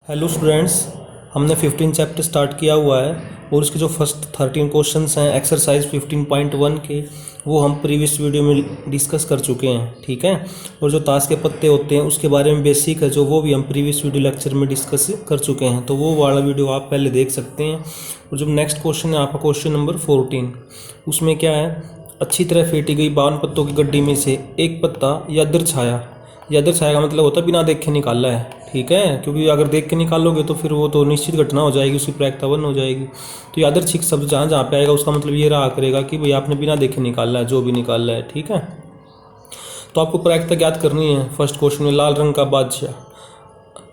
Hello students, हमने 15 chapter start किया हुआ है और उसके जो फर्स्ट 13 क्वेश्चंस हैं एक्सरसाइज 15.1 के वो हम प्रीवियस वीडियो में डिस्कस कर चुके हैं। ठीक है, और जो ताश के पत्ते होते हैं उसके बारे में बेसिक है जो वो भी हम प्रीवियस वीडियो लेक्चर में डिस्कस कर चुके हैं, तो वो वाला वीडियो आप पहले देख सकते हैं। और जो नेक्स्ट क्वेश्चन है आपका क्वेश्चन नंबर 14, उसमें क्या है, अच्छी तरह फेंटी गई 52 पत्तों की गड्डी में से एक पत्ता यादर छाया का मतलब होता है बिना देखे निकाला है। ठीक है, क्योंकि अगर देख के निकालोगे तो फिर वो तो निश्चित घटना हो जाएगी, उसकी प्रायिकता 1 हो जाएगी। तो यादृच्छिक शब्द जहाँ जहाँ पे आएगा उसका मतलब ये रहा करेगा कि भाई आपने बिना देखे निकाला है जो भी निकाला है। ठीक है, तो आपको प्रायिकता ज्ञात करनी है। फर्स्ट क्वेश्चन में लाल रंग का बादशाह,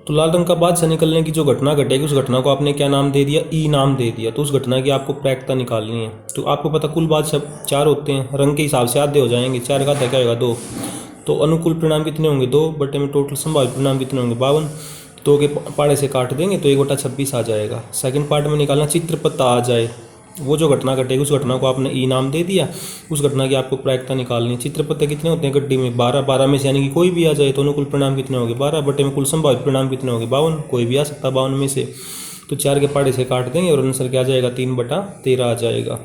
तो लाल रंग का बादशाह निकलने की जो घटना घटेगी उस घटना को आपने क्या नाम दे दिया, ई नाम दे दिया। तो उस घटना की आपको प्रायिकता निकालनी है। तो आपको पता कुल बादशाह 4 होते हैं, रंग के हिसाब से आधे हो जाएंगे, 4 का आधा क्या होगा 2। तो अनुकूल परिणाम कितने होंगे 2 बटे में टोटल संभावित परिणाम कितने होंगे 52। 2 के पाड़े से काट देंगे तो 1/26 आ जाएगा। सेकंड पार्ट में निकालना चित्र पत्ता आ जाए, वो जो घटना घटेगी उस घटना को आपने ई नाम दे दिया, उस घटना की आपको प्रायिकता निकालनी है। चित्र पत्ते कितने होते हैं गड्डी में 12 में से यानी कि कोई भी आ जाए तो अनुकूल परिणाम कितने होंगे 12 बटे में कुल संभावित परिणाम कितने होंगे 52, कोई भी आ सकता 52 में से। तो 4 के पाड़े से काट देंगे और आंसर क्या आ जाएगा 3/13 आ जाएगा।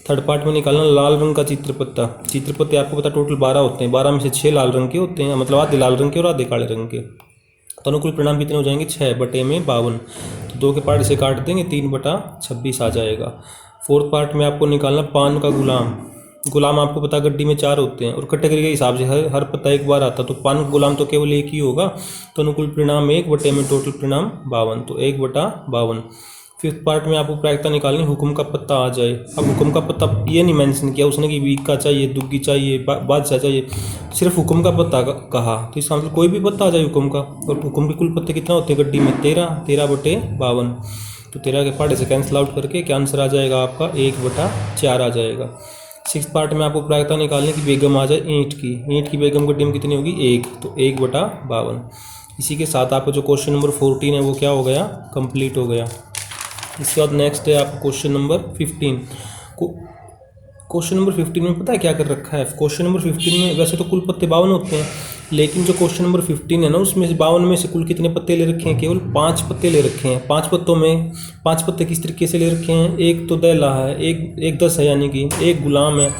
थर्ड पार्ट में निकालना लाल रंग का चित्र पत्ते आपको पता टोटल 12 होते हैं, 12 में से 6 लाल रंग के होते हैं, मतलब आधे लाल रंग के और आधे काले रंग के। तो अनुकूल परिणाम कितने हो जाएंगे 6 बटे में 52। तो 2 के पार्ट से काट देंगे 3/26 आ जाएगा। फोर्थ पार्ट में आपको निकालना पान का गुलाम आपको पता गड्डी में 4 होते हैं और कैटेगरी के हिसाब से हर पत्ता एक बार आता, तो पान का गुलाम तो केवल एक ही होगा। तो अनुकूल परिणाम 1 बटे में टोटल परिणाम 52, तो 1/52। फिफ्थ पार्ट में आपको प्रायिकता निकालनी हुक्म का पत्ता आ जाए। अब हुक्म का पत्ता ये नहीं मेंशन किया उसने कि वीक का चाहिए, दुग्गी चाहिए, बादशाह चाहिए, सिर्फ हुक्म का पत्ता कहा। तो इसका मतलब कोई भी पत्ता आ जाए हुक्म का। और हुक्म के कुल पत्ते कितना होते हैं गड्डी में 13 बटे 52। तो 13 के पार्ट से कैंसिल आउट करके क्या आंसर आ जाएगा आपका 1/4 आ जाएगा। सिक्स पार्ट में आपको प्रायिकता निकालने की बेगम आ जाए ईंट की बेगम गड्डी में कितनी होगी 1, तो 1/52। इसी के साथ आपका जो क्वेश्चन नंबर 14 है वो क्या हो गया, कंप्लीट हो गया। इसके बाद नेक्स्ट है आपका क्वेश्चन नंबर 15। क्वेश्चन नंबर 15 में पता है क्या कर रखा है। क्वेश्चन नंबर 15 में वैसे तो कुल पत्ते 52 होते हैं, लेकिन जो क्वेश्चन नंबर 15 है ना उसमें से 52 में से कुल कितने पत्ते ले रखे हैं, केवल 5 पत्ते ले रखे हैं। 5 पत्तों में 5 पत्ते किस तरीके से ले रखे हैं, एक तो दैला है, एक 10 है, यानी कि एक गुलाम है,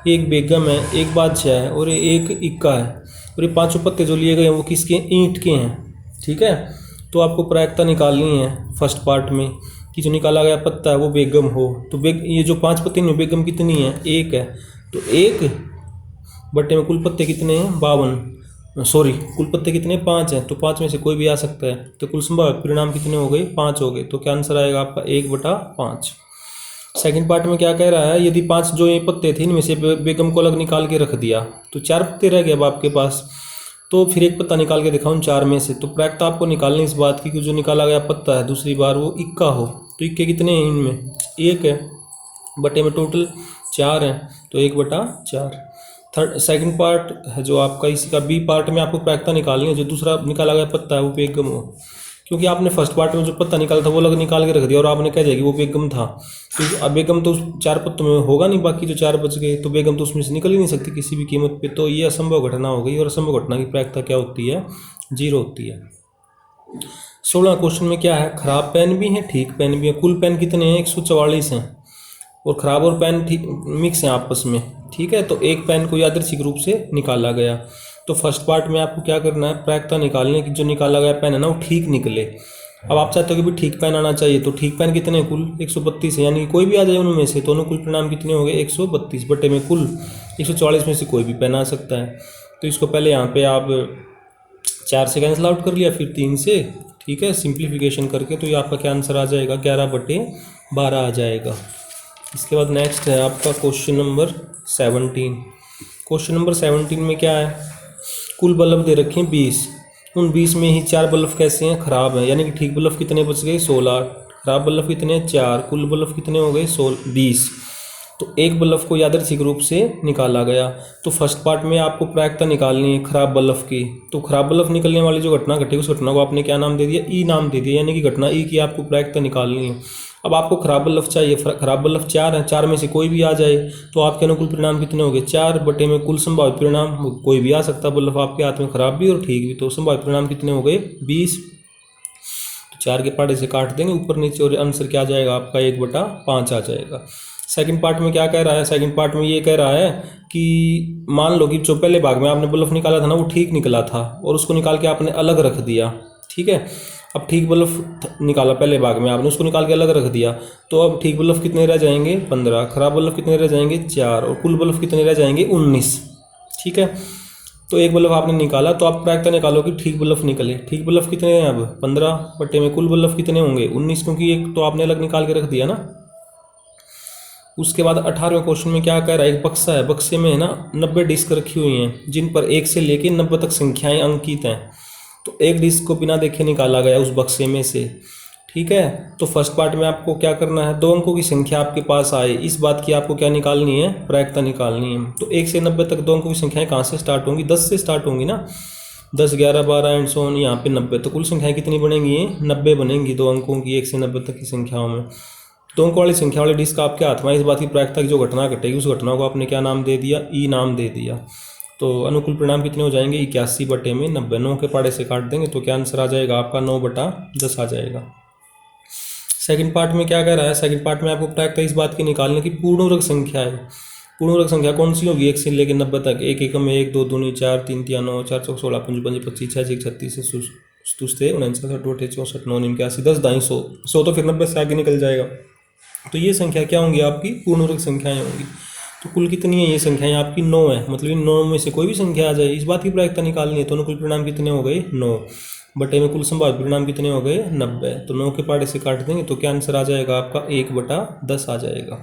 एक बेगम है, एक बादशाह है और एक इक्का है। और ये 5 पत्ते जो लिए गए हैं वो किसके, ईंट के हैं। ठीक है, तो आपको प्रायिकता निकालनी है फर्स्ट पार्ट में कि जो निकाला गया पत्ता है वो बेगम हो। तो ये जो 5 पत्ते में बेगम कितनी है, 1 है, तो 1 बटे में कुल पत्ते कितने हैं 52, कुल पत्ते कितने 5 हैं, तो 5 में से कोई भी आ सकता है। तो कुल संभावित परिणाम कितने हो गए 5 हो गए। तो क्या आंसर आएगा आपका 1/5। सेकंड पार्ट में क्या कह रहा है, यदि 5 जो ये पत्ते थे इनमें से बेगम को अलग निकाल के रख दिया तो 4 पत्ते रह गए अब आपके पास, तो फिर एक पत्ता निकाल के दिखाऊं 4 में से। तो प्रायिकता आपको निकालनी इस बात की कि जो निकाला गया पत्ता है दूसरी बार वो इक्का हो। तो इक्के कितने हैं इनमें, 1 है, बटे में टोटल 4 है, तो 1/4। सेकंड पार्ट है जो आपका, इसी का बी पार्ट में आपको प्रायिकता निकालनी है जो दूसरा निकाला गया पत्ता है वो बेगम हो। क्योंकि आपने फर्स्ट पार्ट में जो पत्ता निकाला था वो अलग निकाल के रख दिया और आपने कह दिया कि वो बेगम था, तो अब बेगम तो 4 पत्तों में होगा नहीं, बाकी जो 4 बच गए तो बेगम तो उसमें से निकल ही नहीं सकती किसी भी कीमत पे। तो ये असंभव घटना हो गई और असंभव घटना की प्रायिकता क्या होती है, 0 होती है। 16 क्वेश्चन में क्या है, खराब पेन भी है ठीक पेन भी है। कुल पेन कितने हैं 144 हैं और खराब और पेन ठीक मिक्स हैं आपस में। ठीक है, तो एक पेन को यादृच्छिक रूप से निकाला गया। तो फर्स्ट पार्ट में आपको क्या करना है, प्रायिकता निकालने की जो निकाला गया पेन है ना वो ठीक निकले। अब आप चाहते हो कि भी ठीक पेन आना चाहिए, तो ठीक पेन कितने कुल 132 है, यानी कि कोई भी आ जाए उनमें से। तो अनुकूल परिणाम कितने हो गए 132 बटे में कुल 144 में से कोई भी पेन आ सकता है। तो इसको पहले यहाँ पे आप 4 से कैंसिल आउट कर लिया, फिर 3 से, ठीक है, सिंप्लीफिकेशन करके, तो ये आपका क्या आंसर आ जाएगा 11/12 आ जाएगा। इसके बाद नेक्स्ट है आपका क्वेश्चन नंबर 17। क्वेश्चन नंबर 17 में क्या है, कुल बल्ब दे रखे हैं 20, उन 20 में ही 4 बल्ब कैसे हैं, खराब हैं, यानी कि ठीक बल्ब कितने बच गए 16, खराब बल्ब कितने हैं 4, कुल बल्ब कितने हो गए 20। तो एक बल्ब को यादृच्छिक रूप से निकाला गया। तो फर्स्ट पार्ट में आपको प्रायिकता निकालनी है खराब बल्ब की। तो खराब बल्ब निकलने वाली जो घटना घटी उस घटना को आपने क्या नाम दे दिया, ई नाम दे दिया, यानी कि घटना ई की आपको प्रायिकता निकालनी है। अब आपको खराब बल्ब चाहिए, खराब बल्ब 4 है, 4 में से कोई भी आ जाए तो आपके अनुकूल परिणाम कितने हो गए 4 बटे में कुल संभावित परिणाम, कोई भी आ सकता बल्ब आपके हाथ में, खराब भी और ठीक भी, तो संभावित परिणाम कितने हो गए 20। तो 4 के पहाड़े से काट देंगे ऊपर नीचे, और आंसर क्या आ जाएगा आपका 1/5 आ जाएगा। सेकंड पार्ट में क्या कह रहा है, सेकंड पार्ट में ये कह रहा है कि मान लो कि जो पहले भाग में आपने बल्ब निकाला था ना, वो ठीक निकला था और उसको निकाल के आपने अलग रख दिया, ठीक है। अब ठीक बल्ब निकाला पहले भाग में आपने, उसको निकाल के अलग रख दिया, तो अब ठीक बल्ब कितने रह जाएंगे 15, खराब बल्ब कितने रह जाएंगे 4, और कुल बल्ब कितने रह जाएंगे 19, ठीक है। तो एक बल्ब आपने निकाला, तो आप प्रायिकता निकालो कि ठीक बल्ब निकले। ठीक बल्ब कितने हैं अब 15 बटे में कुल बल्ब कितने होंगे 19, क्योंकि एक तो आपने अलग निकाल के रख दिया ना। उसके बाद 18वें क्वेश्चन में क्या कह रहा है, एक बक्सा है, बक्से में है ना 90 डिस्क रखी हुई हैं जिन पर 1 से लेकर 90 तक संख्याएं अंकित हैं। तो एक डिस्क को बिना देखे निकाला गया उस बक्से में से, ठीक है। तो फर्स्ट पार्ट में आपको क्या करना है, 2 अंकों की संख्या आपके पास आए, इस बात की आपको क्या निकालनी है, प्रायिकता निकालनी है। तो 1 से 90 तक 2 अंकों की संख्याएं कहाँ से स्टार्ट होंगी, 10 से स्टार्ट होंगी ना, 10, 11, 12 एंड सो ऑन, यहाँ पे 90। तो कुल संख्याएं कितनी बनेंगी, 90 बनेंगी 2 अंकों की 1 से 90 तक की संख्याओं में। 2 अंकों वाली संख्या वाले डिस्क आपके हाथ में, इस बात की प्रायिकता की जो घटना घटेगी उस घटना को आपने क्या नाम दे दिया, ई नाम दे दिया। तो अनुकूल परिणाम कितने हो जाएंगे 81 बटे में 90, 9 के पहाड़े से काट देंगे तो क्या आंसर आ जाएगा आपका 9/10 आ जाएगा। सेकंड पार्ट में क्या कह रहा है, सेकंड पार्ट में आपको प्रायिकता इस बात की निकालने की पूर्णवर्ग संख्या है। पूर्णवर्ग संख्या कौन सी होगी 1 से लेकर 90 तक, 1 एकम 1, 2 दूनी 4, 3 तिया 9, 4 चौक 16, 5 पंजे 25, 6 6 36, 7 49, 68, 64, 9 81, 10 दाई 100, 100 तो फिर 90 से आगे निकल जाएगा। तो ये संख्या क्या होंगी आपकी पूर्णवर्ग संख्याएं होंगी। तो कुल कितनी है ये संख्याएं आपकी 9 है, मतलब इन 9 में से कोई भी संख्या आ जाए, इस बात की प्रायिकता निकालनी है। तो अनुकूल परिणाम कितने हो गए 9 बटे में कुल संभावित परिणाम कितने हो गए 90। तो 9 के पहाड़े से काट देंगे तो क्या आंसर आ जाएगा आपका 1/10 आ जाएगा।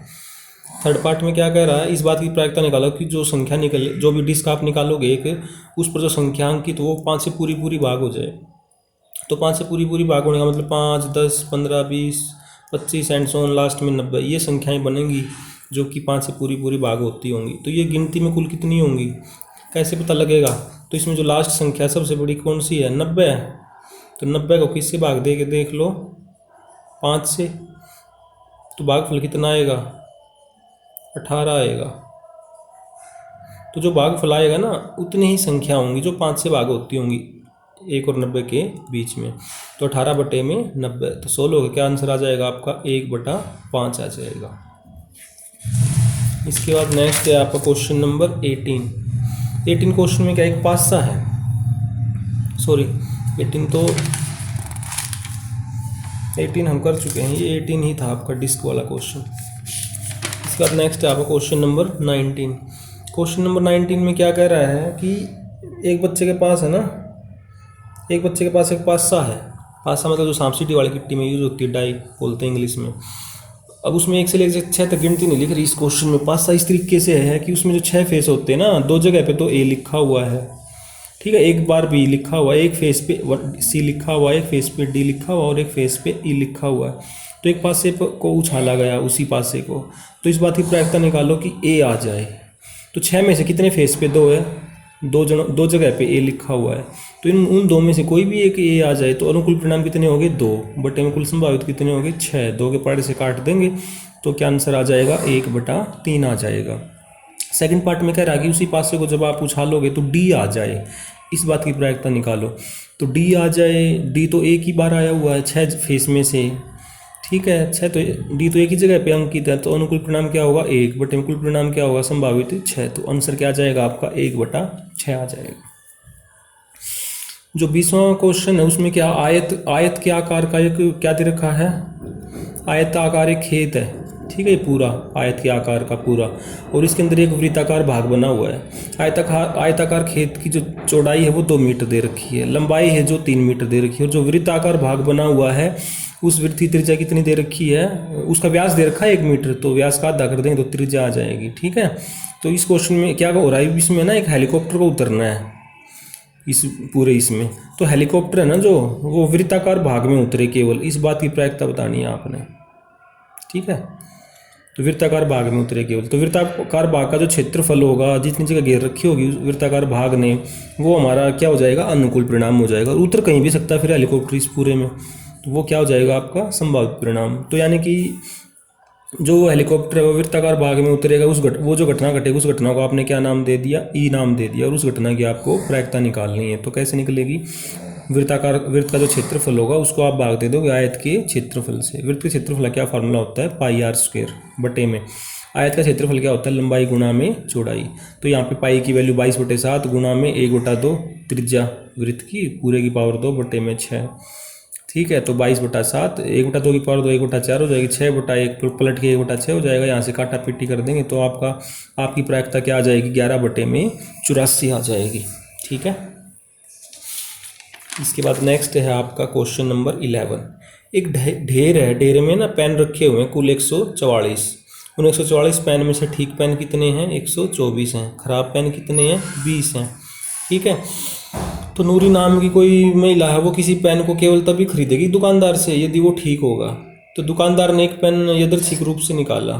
थर्ड पार्ट में क्या कह रहा है, इस बात की प्रायिकता निकालो कि जो संख्या निकले, जो भी डिस्क आप निकालोगे एक, उस पर जो संख्या अंकित वो 5 से पूरी भाग हो जाए। तो 5 से पूरी भाग होने का मतलब 5, 10, 15, 20, 25 एंड सो ऑन, लास्ट में 90, ये संख्याएं बनेंगी जो कि 5 से पूरी भाग होती होंगी। तो ये गिनती में कुल कितनी होंगी कैसे पता लगेगा, तो इसमें जो लास्ट संख्या सबसे बड़ी कौन सी है 90 है। तो 90 को किससे भाग दे के देख लो 5 से, तो भागफल कितना आएगा 18 आएगा। तो जो भागफल आएगा ना उतनी ही संख्या होंगी जो 5 से भाग होती होंगी 1 और 90 के बीच में। तो 18 बटे में 90, तो 16 का क्या आंसर आ जाएगा आपका 1/5 आ जाएगा। इसके बाद नेक्स्ट है आपका क्वेश्चन नंबर 18 क्वेश्चन में क्या एक पासा है, सॉरी 18 हम कर चुके हैं, ये 18 ही था आपका डिस्क वाला क्वेश्चन। इसके बाद नेक्स्ट है आपका क्वेश्चन नंबर 19। क्वेश्चन नंबर 19 में क्या कह रहा है कि एक बच्चे के पास है ना, एक बच्चे के पास एक पासा है, पासा मतलब जो सांप सीढ़ी वाली किट्टी में यूज होती है, डाई बोलते हैं इंग्लिश में। अब उसमें 1 से लेकर 6 तक गिनती नहीं लिख रही इस क्वेश्चन में। पासा इस तरीके से है कि उसमें जो 6 फेस होते हैं ना, 2 जगह पे तो ए लिखा हुआ है, ठीक है, एक बार बी लिखा हुआ है, एक फेस पे सी लिखा हुआ है, एक फेस पे डी लिखा हुआ है और एक फेस पे ई लिखा हुआ है। तो एक पासे को उछाला गया उसी पासे को, तो इस बात की प्रायिकता निकालो कि ए आ जाए। तो 6 में से कितने फेस पे 2 है, 2 जगह पे ए लिखा हुआ है, तो उन 2 में से कोई भी एक ए आ जाए तो अनुकूल परिणाम कितने हो गए 2 बटे में कुल संभावित कितने हो गए 6। 2 के पहाड़े से काट देंगे तो क्या आंसर आ जाएगा 1/3 आ जाएगा। सेकंड पार्ट में कह रहा है कि उसी पासे को जब आप उछालोगे तो डी आ जाए, इस बात की प्रायिकता निकालो। तो डी आ जाए, डी तो एक ही बार आया हुआ है 6 फेस में से, ठीक है, 6 तो डी तो एक ही जगह पे अंकित है, तो अनुकूल परिणाम क्या होगा 1 बटे में कुल परिणाम क्या होगा संभावित 6। तो आंसर क्या आ जाएगा आपका 1/6 आ जाएगा। जो 20वां क्वेश्चन है उसमें क्या आयत के आकार का एक क्या दे रखा है, आयत आकार एक खेत है, ठीक है, पूरा आयत के आकार का पूरा, और इसके अंदर एक वृत्ताकार भाग बना हुआ है। आयताकार खेत की जो चौड़ाई है वो 2 मीटर दे रखी है, लंबाई है जो 3 मीटर दे रखी है, और जो वृत्ताकार भाग बना हुआ है उस वृत्त की त्रिज्या कितनी दे रखी है, उसका व्यास दे रखा है 1 मीटर, तो व्यास का आधा कर देंगे तो त्रिज्या आ जाएगी, ठीक है। तो इस क्वेश्चन में क्या हो रहा है, इसमें ना एक हेलीकॉप्टर को उतरना है इस पूरे इसमें, तो हेलीकॉप्टर है ना जो वो वृत्ताकार भाग में उतरे केवल, इस बात की प्रायिकता बतानी है आपने, ठीक है। तो वृत्ताकार भाग में उतरे केवल, तो वृत्ताकार भाग का जो क्षेत्रफल होगा जितनी जगह घेर रखी होगी उस वृत्ताकार भाग ने, वो हमारा क्या हो जाएगा अनुकूल परिणाम हो जाएगा। और उतर कहीं भी सकता है फिर हेलीकॉप्टर इस पूरे में, तो वो क्या हो जाएगा आपका संभावित परिणाम। तो यानी कि जो हेलीकॉप्टर है वो वृत्ताकार भाग में उतरेगा, वो जो घटना घटेगी उस घटना को आपने क्या नाम दे दिया, ई नाम दे दिया, और उस घटना की आपको प्रायिकता निकालनी है। तो कैसे निकलेगी, वृत्ताकार वृत्त का जो क्षेत्रफल होगा उसको आप भाग दे दोगे आयत के क्षेत्रफल से। वृत्त के क्षेत्रफल का क्या फार्मूला होता है, पाई आर स्क्वायर बटे में आयत का क्षेत्रफल क्या होता है, लंबाई गुणा में चौड़ाई। तो यहाँ पे पाई की वैल्यू 22/7 गुणा में 1/2 त्रिज्या वृत्त की पूरे की पावर 2 बटे में 6। ठीक है, तो 22/7 1/2 की पावर 2 1/4 हो जाएगी, 6/1 पलट के 1/6 हो जाएगा। यहाँ से काटा पिट्टी कर देंगे तो आपकी प्रायिकता क्या आ जाएगी, 11/84 आ जाएगी। ठीक है, इसके बाद नेक्स्ट है आपका क्वेश्चन नंबर 11। एक ढेर है, ढेर में ना पेन रखे हुए हैं कुल 144। उन 144 पेन में से ठीक पेन कितने हैं, 124 हैं। खराब पेन कितने हैं, 20 हैं। ठीक है, तो नूरी नाम की कोई महिला है, वो किसी पेन को केवल तभी खरीदेगी दुकानदार से यदि वो ठीक होगा। तो दुकानदार ने एक पेन यादृच्छिक रूप से निकाला।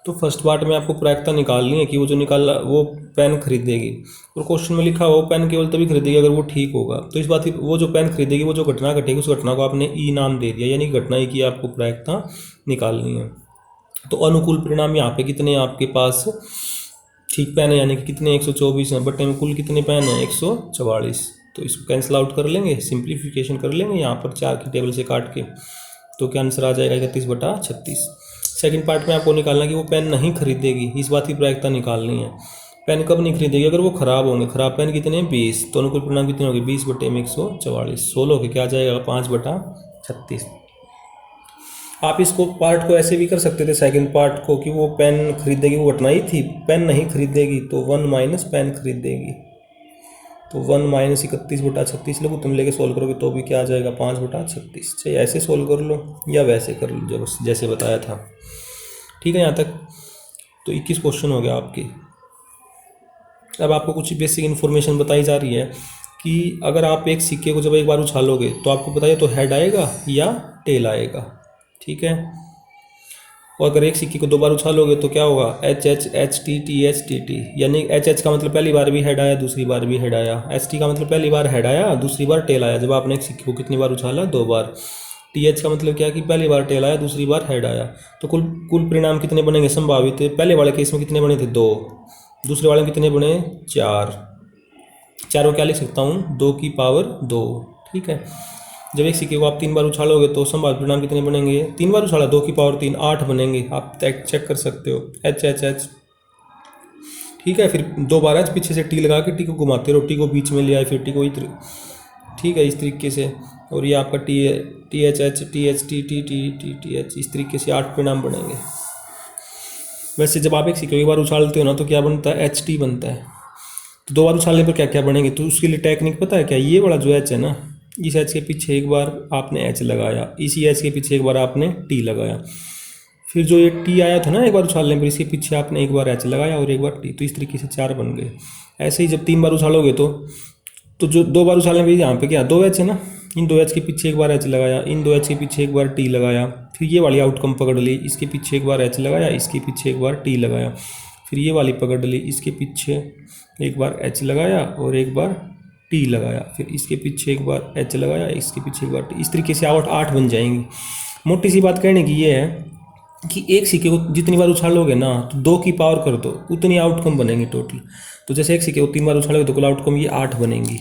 तो फर्स्ट पार्ट में आपको प्रायिकता निकालनी है कि वो जो निकाला वो पेन खरीदेगी, और क्वेश्चन में लिखा हो पेन केवल तभी खरीदेगी अगर वो ठीक होगा। तो इस बात की वो जो पेन खरीदेगी, वो जो घटना घटेगी, उस घटना को आपने ई नाम दे दिया, यानी घटना ई की आपको प्रायिकता निकालनी है। तो अनुकूल परिणाम यहाँ पे कितने आपके पास ठीक पेन है, यानी कि कितने 124 हैं, बटे में कुल कितने पेन हैं 144। तो इसको कैंसिल आउट कर लेंगे, सिंप्लीफिकेशन कर लेंगे यहाँ पर 4 की टेबल से काट के, तो क्या आंसर आ जाएगा 31/36। सेकंड पार्ट में आपको निकालना कि वो पेन नहीं खरीदेगी, इस बात की प्रायिकता निकालनी है। पेन कब नहीं खरीदेगी, अगर वो खराब होंगे। खराब पेन कितने हैं 20, तो अनुकूल परिणाम कितने होंगे 20 बटे में 144, 16 के क्या आ जाएगा 5/36। आप इसको पार्ट को ऐसे भी कर सकते थे, सेकंड पार्ट को, कि वो पेन खरीदेगी वो घटना ही थी, पेन नहीं खरीदेगी तो 1 माइनस पेन खरीदेगी, तो 1 माइनस 31/36 लोग तुम लेके सोल्व करोगे तो भी क्या आ जाएगा 5/36। चाहे ऐसे सोल्व कर लो या वैसे कर लो जब जैसे बताया था। ठीक है, यहाँ तक तो 21 क्वेश्चन हो गया आपके। अब आपको कुछ बेसिक इन्फॉर्मेशन बताई जा रही है कि अगर आप एक सिक्के को जब एक बार उछालोगे तो आपको बताइए तो हेड आएगा या टेल आएगा। ठीक है, और अगर एक सिक्के को 2 बार उछालोगे तो क्या होगा, HHHTTHTT, यानी HH का मतलब पहली बार भी हेड आया दूसरी बार भी हेड आया, ST का मतलब पहली बार हेड आया दूसरी बार टेल आया। जब आपने एक सिक्के को कितनी बार उछाला, 2 बार। TH का मतलब क्या कि पहली बार टेल आया दूसरी बार हेड आया। तो कुल परिणाम कितने बनेंगे संभावित, पहले वाले केस में कितने बने थे 2, दूसरे वाले में कितने बने 4। 4 को क्या लिख सकता हूँ 2 की पावर 2। ठीक है, जब एक सिक्के को आप 3 बार उछालोगे तो संभावित परिणाम कितने बनेंगे, 3 बार उछाला 2 की पावर 3, 8 बनेंगे। आप चेक कर सकते हो HHH। ठीक है, फिर 2 बार H पीछे से टी लगा के टी को घुमाते रहो, टी को बीच में ले आए, फिर टी को ठीक है इस तरीके से, और ये आपका THH THTTTTH इस तरीके से 8 परिणाम बनेंगे। वैसे जब आप एक सिक्के को एक बार उछालते हो ना तो क्या बनता है HT बनता है। तो 2 बार उछालने पर क्या क्या बनेंगे, तो उसके लिए टेक्निक पता है क्या, ये वाला जो H है ना, इस H के पीछे एक बार आपने H लगाया, इसी H के पीछे एक बार आपने T लगाया, फिर जो ये T आया था ना एक बार उछालने पर, इसके पीछे आपने एक बार H लगाया और एक बार T, तो इस तरीके से 4 बन गए। ऐसे ही जब 3 बार उछालोगे तो जो 2 बार उछालने पर यहाँ पे क्या 2 H है ना, इन 2 H के पीछे एक बार H लगाया, इन 2 H के पीछे एक बार T लगाया, फिर ये वाली आउटकम पकड़ ली, इसके पीछे एक बार H लगाया, इसके पीछे एक बार T लगाया, फिर ये वाली पकड़ ली, इसके पीछे एक बार H लगाया और एक बार T लगाया, फिर इसके पीछे एक बार H लगाया, इसके पीछे एक बार T, इस तरीके से 8 बन जाएंगी। मोटी सी बात कहने की ये है कि एक सिक्के को जितनी बार उछालोगे ना तो 2 की पावर कर दो, उतनी आउटकम बनेंगी टोटल। तो जैसे एक सिक्के को 3 बार उछालोगे तो कुल आउटकम ये 8 बनेंगी।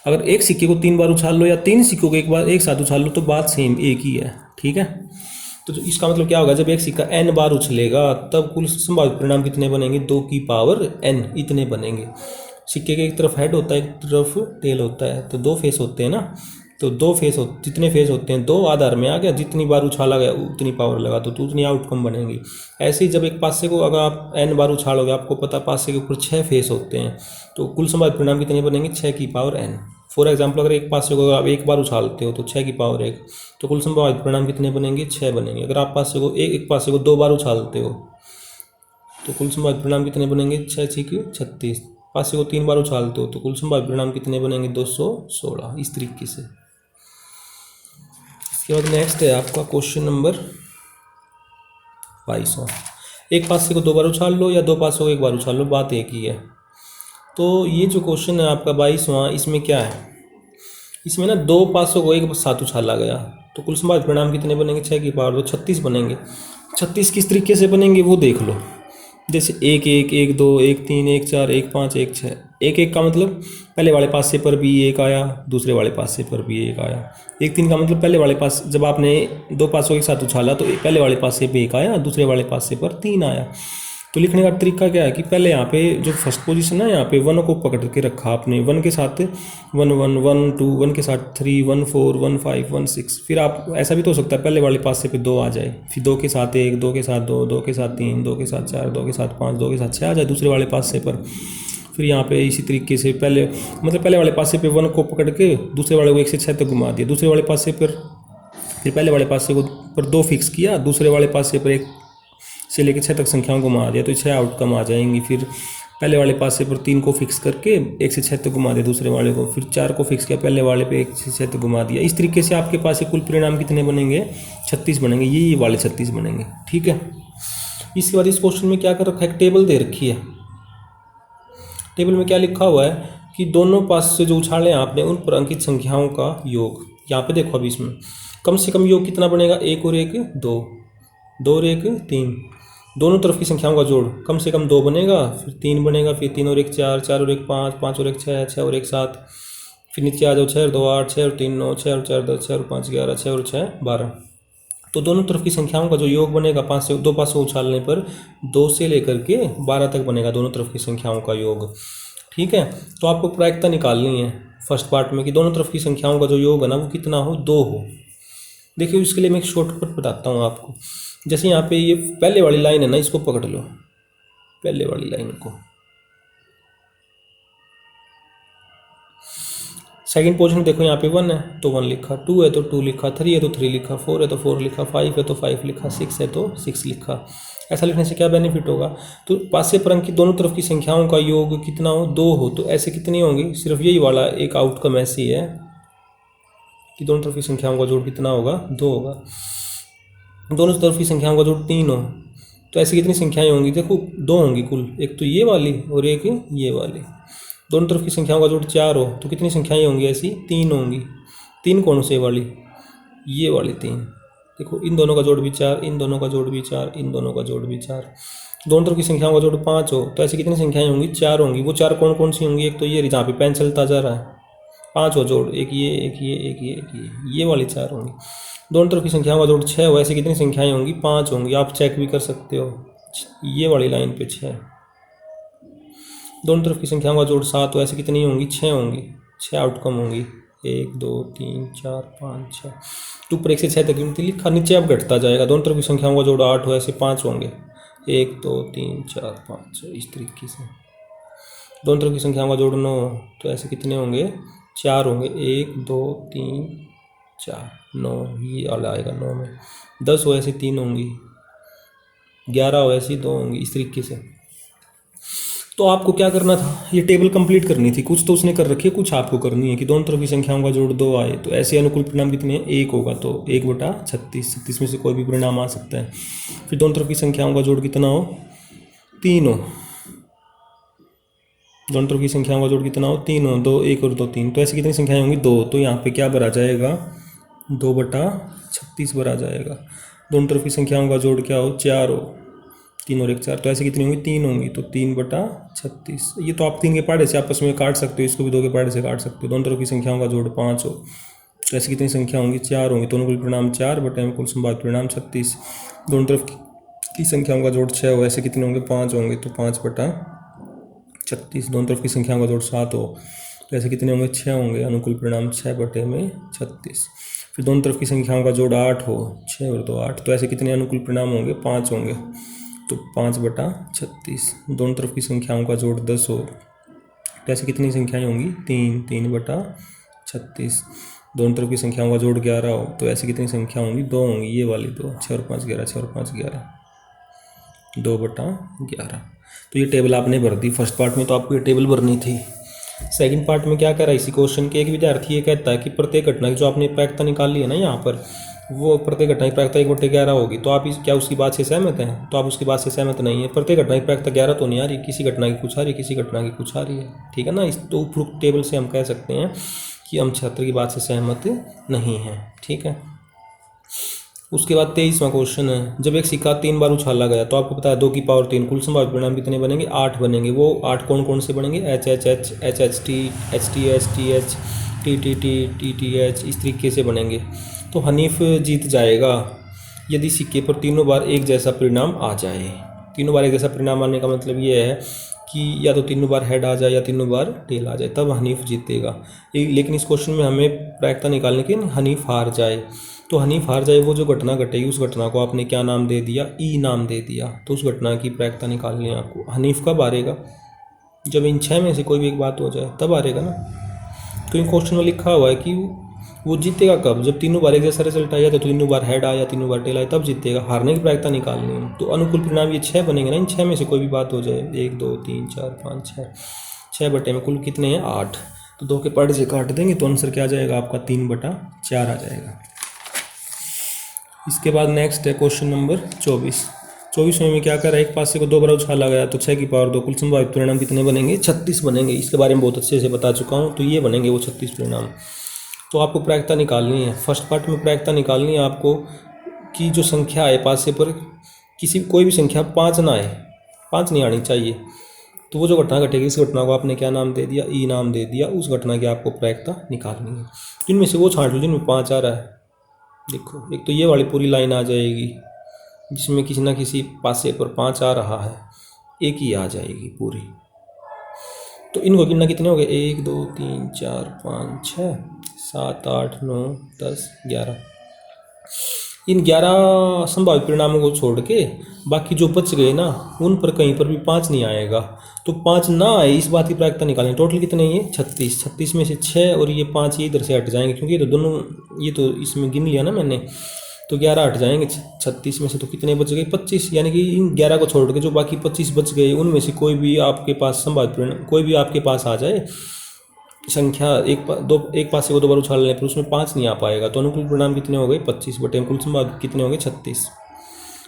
अगर एक सिक्के को 3 बार उछाल लो या 3 सिक्कों को एक बार एक साथ उछाल लो तो बात सेम एक ही है। ठीक है, तो इसका मतलब क्या होगा, जब एक सिक्का n बार उछलेगा तब कुल संभावित परिणाम कितने बनेंगे, 2 की पावर n इतने बनेंगे। सिक्के के एक तरफ हेड होता है एक तरफ टेल होता है, तो 2 फेस होते हैं ना, तो 2 फेस जितने फेस होते हैं 2 आधार में आ गया, जितनी बार उछाला गया उतनी पावर लगा तो उतनी आउटकम बनेगी। ऐसे ही जब एक पासे को अगर आप n बार उछालोगे, आपको पता पासे के ऊपर 6 फेस होते हैं, तो कुल संभावित परिणाम कितने बनेंगे 6 की पावर n। फॉर एग्जाम्पल अगर एक पासे को आप एक बार उछालते हो तो 6 की पावर 1, तो कुल संभावित परिणाम कितने बनेंगे 6 बनेंगे। अगर आप पासे को एक पासे को 2 बार उछालते हो तो कुल संभावित परिणाम कितने बनेंगे 6×6 = 36। पासे को 3 बार उछालते हो तो कुल संभावित परिणाम कितने बनेंगे 216। इस तरीके से। इसके बाद नेक्स्ट है आपका क्वेश्चन नंबर 22वां। एक पासे को 2 बार उछाल लो या 2 पासों को 1 बार उछाल लो, बात एक ही है। तो ये जो क्वेश्चन है आपका 22वां, इसमें क्या है, इसमें ना 2 पासों को एक साथ उछाला गया तो कुल संभावित परिणाम कितने बनेंगे 6 की पावर 2 36 बनेंगे। 36 किस तरीके से बनेंगे वो देख लो, जैसे 1 1 1 2 1 3 1 4 1 5 1 6, एक एक का मतलब पहले वाले पासे पर भी एक आया, दूसरे वाले पासे पर भी एक आया। एक तीन का मतलब पहले वाले पास जब आपने दो पासों के साथ उछाला तो पहले वाले पासे पे एक आया, दूसरे वाले पासे पर तीन आया। तो लिखने का तरीका क्या है कि पहले यहाँ पे जो फर्स्ट पोजीशन है यहाँ पे वन को पकड़ के रखा आपने, वन के साथ one one one two, one के साथ three, one four, one five, one six. फिर आप ऐसा भी तो हो सकता है पहले वाले पासे पे दो आ जाए, फिर दो के साथ एक, दो के साथ दो, दो के साथ तीन, दो के साथ चार, दो के साथ पाँच, दो के साथ छः आ जाए दूसरे वाले पासे पर। फिर यहाँ पे इसी तरीके से पहले मतलब पहले वाले पासे पे वन को पकड़ के दूसरे वाले को एक से छः तक घुमा दिया, दूसरे वाले पासे पर फिर पहले वाले पासे को पर दो फिक्स किया, दूसरे वाले पासे पर एक से लेकर छः तक संख्याओं को घुमा दिया तो छः आउटकम आ जाएंगी। फिर पहले वाले पासे पर तीन को फिक्स करके एक से छः तक घुमा दिया दूसरे वाले को, फिर चार को फिक्स किया पहले वाले पे एक से छः तक घुमा दिया। इस तरीके से आपके पास कुल परिणाम कितने बनेंगे? 36 बनेंगे, ये वाले 36 बनेंगे। ठीक है, इसके बाद इस क्वेश्चन में क्या कर रखा है, एक टेबल दे रखी है। टेबल में क्या लिखा हुआ है कि दोनों पास से जो उछाले आपने उन पर अंकित संख्याओं का योग। यहाँ पे देखो अभी इसमें कम से कम योग कितना बनेगा, एक और एक दो, दो और एक तीन, दोनों तरफ की संख्याओं का जोड़ कम से कम दो बनेगा, फिर तीन बनेगा, फिर तीन और एक चार, चार और एक पाँच, पाँच और एक छः, छः और एक सात, फिर नीचे आ जाओ छः और दो आठ, छः और तीन नौ, छः और चार 10, छः और पाँच 11, छः और छः 12। तो दोनों तरफ की संख्याओं का जो योग बनेगा पाँच से दो पासों उछालने पर 2 से लेकर के 12 तक बनेगा दोनों तरफ की संख्याओं का योग। ठीक है, तो आपको प्रायिकता निकालनी है फर्स्ट पार्ट में कि दोनों तरफ की संख्याओं का जो योग है ना वो कितना हो, 2 हो। देखिए इसके लिए मैं एक शॉर्टकट बताता हूँ आपको। जैसे यहाँ पे ये पहले वाली लाइन है ना, इसको पकड़ लो, पहले वाली लाइन को। सेकंड पोजीशन देखो, यहाँ पे 1 है तो 1 लिखा, 2 है तो 2 लिखा, 3 है तो 3 लिखा, 4 है तो 4 लिखा, 5 है तो 5 लिखा, 6 है तो 6 लिखा। ऐसा लिखने से क्या बेनिफिट होगा, तो पासे पर अंक की दोनों तरफ की संख्याओं का योग कितना हो, 2 हो। तो ऐसे कितनी होंगी, सिर्फ यही वाला एक आउटकम ऐसी है कि दोनों तरफ की संख्याओं का जोड़ कितना होगा, 2 होगा। दोनों तरफ की संख्याओं का जोड़ 3 हो तो ऐसी कितनी संख्याएं होंगी, देखो 2 होंगी कुल, एक तो ये वाली और एक ये वाली। दोनों तरफ की संख्याओं का जोड़ 4 हो तो कितनी संख्याएं होंगी, ऐसी 3 होंगी। 3 कौन से वाली, ये वाली 3। देखो इन दोनों का जोड़ भी 4, इन दोनों का जोड़ भी 4, इन दोनों का जोड़ भी 4। दोनों तरफ की संख्याओं का जोड़ 5 हो तो ऐसी कितनी संख्याएं होंगी, 4 होंगी। वो 4 कौन कौन सी होंगी, एक तो ये जहाँ पे पेन चलता जा रहा है, 5 हो जोड़, एक ये एक ये एक ये वाली 4 होंगी। दोनों तरफ की संख्याओं का जोड़ 6 हो, ऐसी कितनी संख्याएं होंगी, 5 होंगी। आप चेक भी कर सकते हो, ये वाली लाइन पे 6। दोनों तरफ की संख्याओं का जोड़ 7 हो, ऐसे कितनी होंगी, 6 होंगी। 6 आउटकम होंगी, 1 2 3 4 5 6। तो ऊपर 1 से 6 तक गिनती लिखा, नीचे अब घटता जाएगा। दोनों तरफ की संख्याओं का जोड़ 8 हो, ऐसे 5 होंगे, 1 2 3 4 5 इस तरीके से। दोनों तरफ की संख्याओं का जोड़ 9 तो ऐसे कितने होंगे, 4 होंगे, 1 2 3 4 9, ये वाला आएगा 9 में। 10 हो ऐसे 3 होंगी, 11 हो ऐसी 2 होंगी, इस तरीके से। तो आपको क्या करना था, ये टेबल कंप्लीट करनी थी। कुछ तो उसने कर रखी है, कुछ आपको करनी है कि दोनों तरफ की संख्याओं का जोड़ 2 आए तो ऐसे अनुकूल परिणाम कितने हैं, 1 होगा। तो 1/36, 36 में से कोई भी परिणाम आ सकता है। फिर दोनों तरफ की संख्याओं का जोड़ कितना हो, 3 हो। दोनों तरफ की संख्याओं का जोड़ कितना हो, 3 हो। 2 1 और 2 3, तो ऐसी कितनी संख्याएं होंगी, 2। तो यहाँ पे क्या भरा जाएगा, 2/36 भरा जाएगा। दोनों तरफ की संख्याओं का जोड़ क्या हो, 4 हो। 3 और 1 4, तो ऐसे कितनी होंगी, 3 होंगी। तो 3/36। ये तो आप 3 के पहाड़े से आपस में काट सकते हो, इसको भी 2 के पहाड़े से काट सकते हो। दोनों तरफ की संख्याओं का जोड़ 5 हो तो ऐसी कितनी संख्या होंगी, 4 होंगी। तो अनुकूल परिणाम 4 बटे कुल संभावित परिणाम 36। दोनों तरफ की संख्याओं का जोड़ 6 हो, ऐसे कितने होंगे, 5 होंगे। तो 5/36। दोनों तरफ की संख्याओं का जोड़ 7 हो तो ऐसे कितने होंगे, 6 होंगे। अनुकूल परिणाम 6/36। फिर दोनों तरफ की संख्याओं का जोड़ 8 हो, 6 और 2 8, तो ऐसे कितने अनुकूल परिणाम होंगे, 5 होंगे। तो 5/36। दोनों तरफ की संख्याओं का जोड़ 10 हो तो ऐसे कितनी संख्याएं होंगी, 3/36। दोनों तरफ की संख्याओं का जोड़ 11 हो तो ऐसे कितनी संख्या होंगी, 2 होंगी। ये वाली 2, 6 और 5 11, 6 और 5 11, 2/11। तो ये टेबल आपने भर दी। फर्स्ट पार्ट में तो आपको ये टेबल भरनी थी। सेकंड पार्ट में क्या कह रहा है इसी क्वेश्चन के, एक विद्यार्थी ये कहता है कि प्रत्येक घटना की जो आपने प्रायिकता निकाली है ना यहाँ पर, वो प्रत्येक घटना की प्रायिकता 1/11 होगी। तो आप क्या उसकी बात से सहमत हैं, तो आप उसकी बात से सहमत नहीं है। प्रत्येक घटना की प्रायिकता 11 तो नहीं आ रही, किसी घटना की कुछ आ रही है, किसी घटना की कुछ आ रही है। ठीक है ना, इस तो उपरोक्त टेबल से हम कह सकते हैं कि हम छात्र की बात से सहमत नहीं हैं। ठीक है, उसके बाद 23वां क्वेश्चन है, जब एक सिक्का 3 बार उछाला गया तो आपको पता है 2 की पावर 3 कुल संभावित परिणाम कितने बनेंगे? 8 बनेंगे। वो 8 कौन कौन से बनेंगे? H H H, H H T, H T H, T H, T T T, T T H, इस तरीके से बनेंगे। तो हनीफ जीत जाएगा यदि सिक्के पर तीनों बार एक जैसा परिणाम आ जाए। तीनों बार एक जैसा परिणाम आने का मतलब ये है कि या तो तीनों बार हेड आ जाए या तीनों बार टेल आ जाए, तब हनीफ जीतेगा। लेकिन इस क्वेश्चन में हमें प्रायिकता निकालने की हनीफ हार जाए। तो हनीफ हार जाए वो जो घटना घटेगी उस घटना को आपने क्या नाम दे दिया? ई नाम दे दिया। तो उस घटना की प्रायिकता निकालनी है आपको। हनीफ कब हारेगा? जब इन 6 में से कोई भी एक बात हो जाए तब हारेगा ना। तो इन क्वेश्चन में लिखा हुआ है कि वो जीतेगा कब? जब तीनों बार एक जैसा रिजल्ट आया, तो तीनों बार हेड आया, तीनों बार टेल आया, तब जीतेगा। हारने की प्रायिकता निकालनी है। तो अनुकूल परिणाम ये 6 बनेंगे ना, इन 6 में से कोई भी बात हो जाए। 1 2 3 4 5 6, 6 बटे में कुल कितने हैं? 8। तो 2 के पट से काट देंगे तो आंसर क्या आ जाएगा आपका? 3/4 आ जाएगा। इसके बाद नेक्स्ट है क्वेश्चन नंबर 24। 24वें में क्या कर रहा है? एक पासे को 2 बार उछाला गया तो 6 की पावर 2 कुल संभावित परिणाम कितने बनेंगे? 36 बनेंगे। इसके बारे में बहुत अच्छे से बता चुका हूँ। तो ये बनेंगे वो 36 परिणाम। तो आपको प्रायिकता निकालनी है। फर्स्ट पार्ट में प्रायिकता निकालनी है आपको कि जो संख्या आए पासे पर, कोई भी संख्या 5 ना आए, 5 नहीं आनी चाहिए। तो वो जो घटना घटेगी इस घटना को आपने क्या नाम दे दिया? ई नाम दे दिया। उस घटना की आपको प्रायिकता निकालनी है। जिनमें से वो छांट लो जिनमें 5 आ रहा है। देखो, एक तो ये वाली पूरी लाइन आ जाएगी जिसमें किसी ना किसी पासे पर 5 आ रहा है, एक ही आ जाएगी पूरी। तो इनको गिनना कितने हो गए? 1 2 3 4 5 6 7 8 9 10 11। इन 11 संभावित परिणामों को छोड़ के बाकी जो बच गए ना, उन पर कहीं पर भी 5 नहीं आएगा। तो 5 ना आए इस बात की प्रायिकता निकालें। टोटल कितने हैं ये? 36। 36 में से 6 और ये 5 ये इधर से हट जाएंगे, क्योंकि ये तो दोनों, ये तो इसमें गिन लिया ना मैंने। तो 11 हट जाएंगे 36 में से। तो कितने बच गए? 25। यानी कि इन 11 को छोड़ के जो बाकी 25 बच गए उनमें से कोई भी आपके पास संभावित परिणाम, कोई भी आपके पास आ जाए संख्या, एक पासे को 2 बार उछालने पर उसमें 5 नहीं आ पाएगा। तो अनुकूल परिणाम कितने हो गए? 25 बटे कुल संभावित कितने हो गए? 36।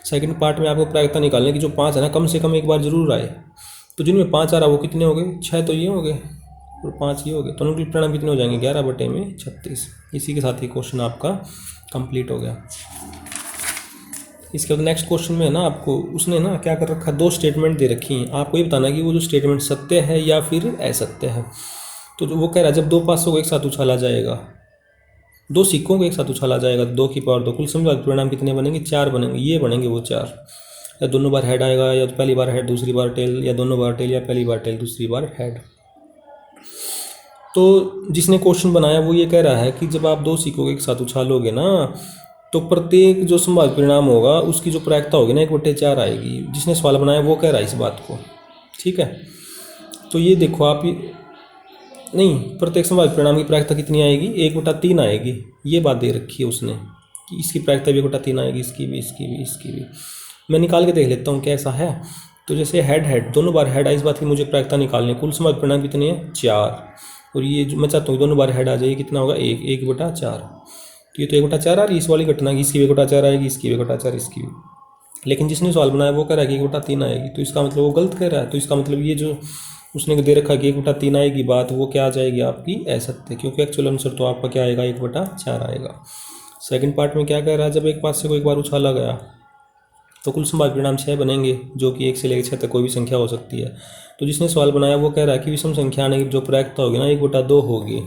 सेकंड पार्ट में आपको प्रायिकता निकालने की जो 5 है ना, कम से कम एक बार जरूर आए। तो जिनमें 5 आ रहा वो कितने हो गए? 6 तो ये हो गए और 5 ये हो गए। तो अनुकूल परिणाम कितने हो जाएंगे? 11 बटे में 36। इसी के साथ ही क्वेश्चन आपका कंप्लीट हो गया। इसके बाद नेक्स्ट क्वेश्चन में है ना, आपको उसने ना क्या कर रखा? 2 स्टेटमेंट दे रखी हैं। आपको ये बताना कि वो जो स्टेटमेंट सत्य है या फिर असत्य है। तो वो कह रहा है जब 2 पासों को एक साथ उछाला जाएगा, 2 सिक्कों को एक साथ उछाला जाएगा तो 2 की पावर 2 कुल संभावित परिणाम कितने बनेंगे? 4 बनेंगे। ये बनेंगे वो 4। या दोनों बार हेड आएगा, या तो पहली बार हेड दूसरी बार टेल, या दोनों बार टेल, या पहली बार टेल दूसरी बार हेड। तो जिसने क्वेश्चन बनाया वो ये कह रहा है कि जब आप 2 सिक्कों को एक साथ उछालोगे ना, तो प्रत्येक जो संभावित परिणाम होगा उसकी जो प्रायिकता होगी ना 1/4 आएगी। जिसने सवाल बनाया वो कह रहा है इस बात को। ठीक है, तो ये देखो आप, नहीं, प्रत्येक संभावित परिणाम की प्रायिकता कितनी आएगी? 1/3 आएगी। ये बात दे रखी है उसने कि इसकी प्रायिकता भी 1/3 आएगी, इसकी भी, इसकी भी, इसकी भी। मैं निकाल के देख लेता हूँ कैसा है। तो जैसे हेड दोनों बार हेड आई, इस बात की मुझे प्रायिकता निकालनी है। कुल संभावित परिणाम कितने हैं? 4। और ये जो मैं चाहता हूँ दोनों बार हेड आ जाए, कितना होगा? 1/4। तो ये तो 1/4 आ रही है इस वाली घटना की, इसकी भी 1/4 आएगी, इसकी भी 1/4, इसकी भी। लेकिन जिसने सवाल बनाया वो कह रहा है कि 1/3 आएगी। तो इसका मतलब वो गलत कह रहा है। तो इसका मतलब ये जो उसने दे रखा कि 1/3 आएगी बात, वो क्या आ जाएगी आपकी? असत्य, क्योंकि एक्चुअल आंसर तो आपका क्या आएगा? 1/4 आएगा। सेकंड पार्ट में क्या कह रहा है? जब एक पास से को एक बार उछाला गया तो कुल संभावित परिणाम 6 बनेंगे, जो कि 1 से लेकर 6 तक कोई भी संख्या हो सकती है। तो जिसने सवाल बनाया वो कह रहा है कि विषम संख्या आने की जो प्रायिकता होगी ना 1/2 होगी।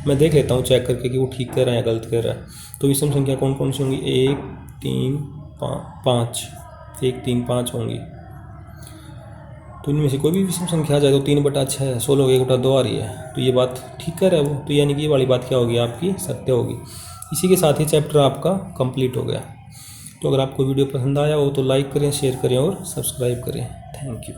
मैं देख लेता हूँ चेक करके कि वो ठीक कह रहा है या गलत कह रहा है। तो विषम संख्या कौन कौन सी होंगी? 1 3 5, 1 3 5 होंगी। तो इनमें से कोई भी विषम संख्या आ जाए तो 3/6, 16 1/2 आ रही है। तो ये बात ठीक कर रहा है वो। तो यानी कि ये वाली बात क्या होगी आपकी? सत्य होगी। इसी के साथ ही चैप्टर आपका कंप्लीट हो गया। तो अगर आपको वीडियो पसंद आया हो तो लाइक करें, शेयर करें और सब्सक्राइब करें। Thank you.